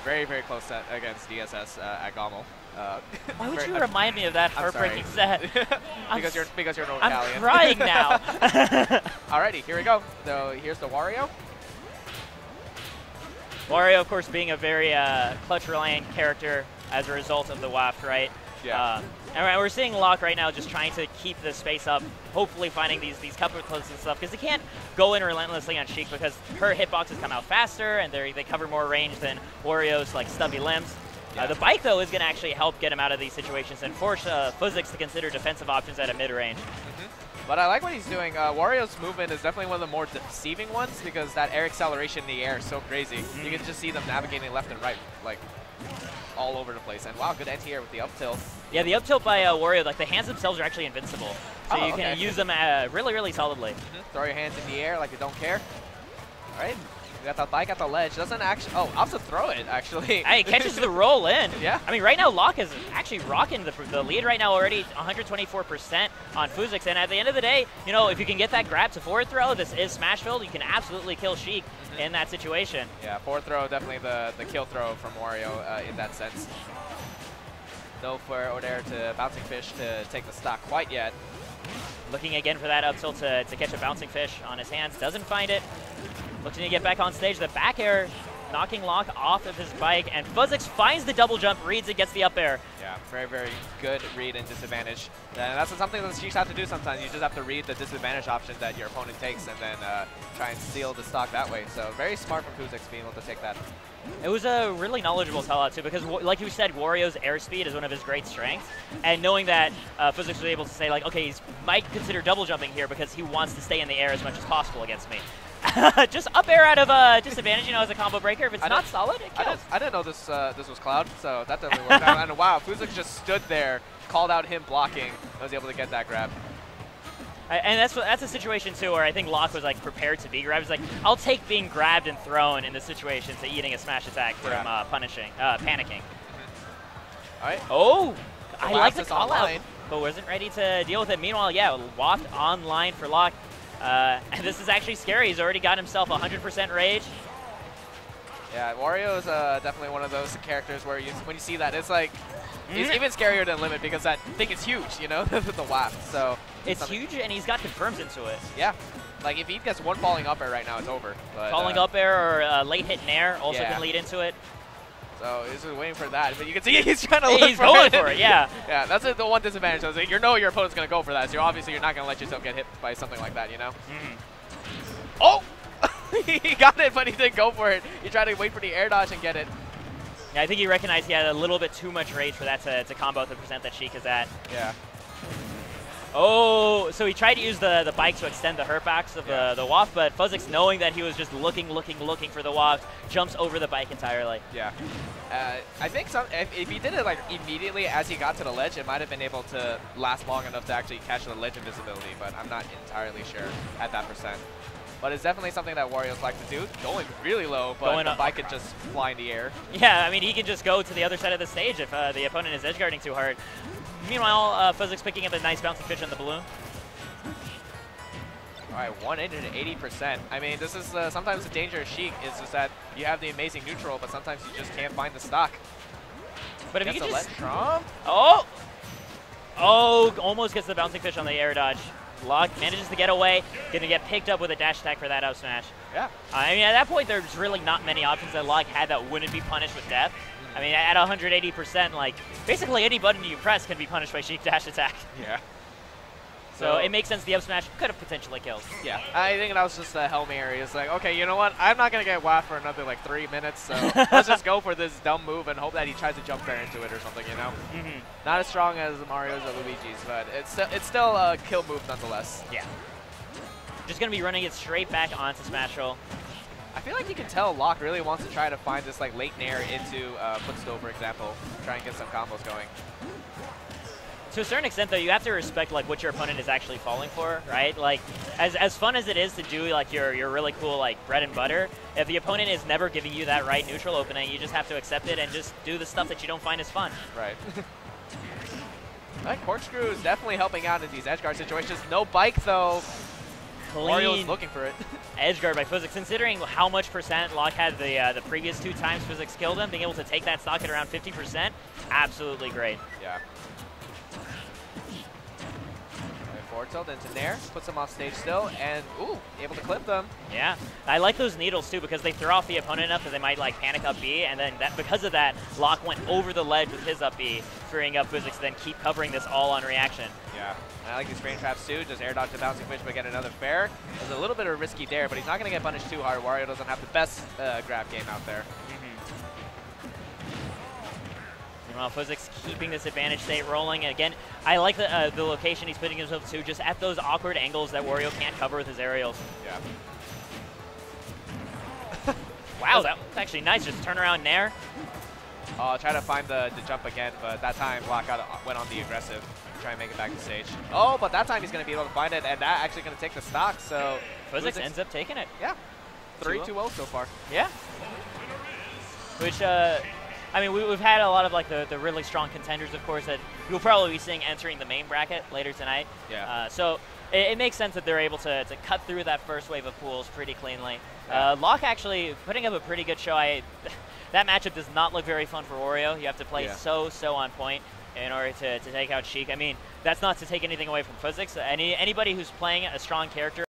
very, very close set against DSS at Gommel. Why would you remind me of that heartbreaking set? because you're an I'm Italian. crying now. Alrighty, here we go. So here's the Wario. Wario, of course, being a very clutch-reliant character as a result of the waft, right? Yeah. And we're seeing Locke right now just trying to keep the space up, hopefully finding these cover closes and stuff, because they can't go in relentlessly on Sheik because her hitboxes come out faster and they cover more range than Wario's like stubby limbs. Yeah. The bike, though, is going to actually help get him out of these situations and force Phuzix to consider defensive options at a mid-range. But I like what he's doing. Wario's movement is definitely one of the more deceiving ones because that air acceleration in the air is so crazy. You can just see them navigating left and right, like all over the place. And wow, good anti-air with the up tilt. Yeah, the up tilt by Wario, like the hands themselves are actually invincible. So you can use them really, really solidly. Throw your hands in the air like you don't care. All right. You got that bike at the ledge. Doesn't actually. Oh, opts to throw it, actually. Hey, it catches the roll in. Yeah. I mean, right now, Locke is actually rocking the lead right now already, 124% on Phuzix. And at the end of the day, you know, if you can get that grab to forward throw, this is Smashville, you can absolutely kill Sheik in that situation. Yeah, forward throw, definitely the kill throw from Wario in that sense. No for there to Bouncing Fish to take the stock quite yet. Looking again for that up tilt to catch a Bouncing Fish on his hands. Doesn't find it. Looking to get back on stage. The back air knocking Locke off of his bike. And Phuzix finds the double jump, reads it, gets the up air. Yeah, very, very good read and disadvantage. And that's something that Sheiks have to do sometimes. You just have to read the disadvantage option that your opponent takes and then try and steal the stock that way. So very smart from Phuzix being able to take that. It was a really knowledgeable sellout too, because like you said, Wario's airspeed is one of his great strengths, and knowing that Phuzix was able to say like, okay, he might consider double jumping here because he wants to stay in the air as much as possible against me. Just up air out of disadvantage, you know, as a combo breaker. If it's not solid, it kills. I didn't know this was Cloud, so that definitely worked out. And wow, Phuzix just stood there, called out him blocking, and was able to get that grab. And that's a situation too where I think Locke was like prepared to be grabbed. He's like, I'll take being grabbed and thrown in this situation to eating a smash attack from panicking. All right. Oh, I like the call online. out, but wasn't ready to deal with it. Meanwhile, yeah, Waft online for Locke. And this is actually scary. He's already got himself 100% rage. Yeah, Wario is definitely one of those characters where when you see that, it's like, it's even scarier than Limit because that thing is huge, you know, the Waft. So it's huge, and he's got confirms into it. Yeah. Like, if he gets one falling up air right now, it's over. But, falling up air or late hit nair also can lead into it. So he's just waiting for that. But you can see he's trying to look for it. He's going for it, yeah. Yeah, that's the one disadvantage. So you know your opponent's going to go for that. So obviously you're not going to let yourself get hit by something like that, you know? Oh! He got it, but he didn't go for it. He tried to wait for the air dodge and get it. Yeah, I think he recognized he had a little bit too much rage for that to combo the percent that Sheik is at. Yeah. Oh, so he tried to use the bike to extend the hurtbox of the waft, but Phuzix, knowing that he was just looking for the waft, jumps over the bike entirely. Yeah. I think if he did it like immediately as he got to the ledge, it might have been able to last long enough to actually catch the ledge invisibility, but I'm not entirely sure at that percent. But it's definitely something that Warriors like to do. Going really low, but the bike can just fly in the air. Yeah, I mean, he can just go to the other side of the stage if the opponent is edge guarding too hard. Meanwhile, Phuzix picking up a nice bouncing fish on the balloon. All right, 180%. I mean, this is sometimes the danger of Sheik is just that you have the amazing neutral, but sometimes you just can't find the stock. But if you can just... Oh! Oh, almost gets the bouncing fish on the air dodge. Locke manages to get away, gonna get picked up with a dash attack for that out smash. Yeah. I mean, at that point, there's really not many options that Locke had that wouldn't be punished with death. I mean, at 180%, like, basically any button you press can be punished by Sheik dash attack. Yeah. So it makes sense the up smash could have potentially killed. Yeah, I think that was just a Hail Mary. It's like, okay, you know what? I'm not going to get WAF for another, like, 3 minutes, so let's just go for this dumb move and hope that he tries to jump fair into it or something, you know? Not as strong as Mario's or Luigi's, but it's still a kill move nonetheless. Yeah. Just going to be running it straight back onto Smash Roll. I feel like you can tell Locke really wants to try to find this, like, late nair into footstool, for example, try and get some combos going. To a certain extent, though, you have to respect like what your opponent is actually falling for, right? Like, as fun as it is to do like your really cool like bread and butter, if the opponent is never giving you that right neutral opening, you just have to accept it and just do the stuff that you don't find as fun. Right. Corkscrew is definitely helping out in these edgeguard situations. No bike though. Wario's looking for it. Edge guard by Phuzix. Considering how much percent Locke had the previous 2 times Phuzix killed him, being able to take that stock at around 50%, absolutely great. Yeah. Forward tilt into Nair, puts him off stage still, and ooh, able to clip them. Yeah, I like those needles too because they throw off the opponent enough that they might like panic up B, and then because of that, Locke went over the ledge with his up B, freeing up Phuzix to then keep covering this all on reaction. Yeah, and I like these frame traps too, just air dodge the bouncing fish but get another fair. It was a little bit of a risky dare, but he's not going to get punished too hard. Wario doesn't have the best grab game out there. Meanwhile, Phuzix keeping this advantage state rolling. And again, I like the location he's putting himself to, just at those awkward angles that Wario can't cover with his aerials. Yeah. Wow, that was actually nice. Just turn around Nair. I'll try to find the jump again, but that time Locke went on the aggressive to try and make it back to stage. Oh, but that time he's going to be able to find it, and that actually going to take the stock, so... Phuzix ends up taking it. Yeah. 3-2-0 so far. Yeah. Which, I mean, we've had a lot of like the really strong contenders, of course, that you'll probably be seeing entering the main bracket later tonight. Yeah. So it makes sense that they're able to cut through that first wave of pools pretty cleanly. Locke actually putting up a pretty good show. That matchup does not look very fun for Wario. You have to play so on point in order to take out Sheik. I mean, that's not to take anything away from Phuzix. Anybody who's playing a strong character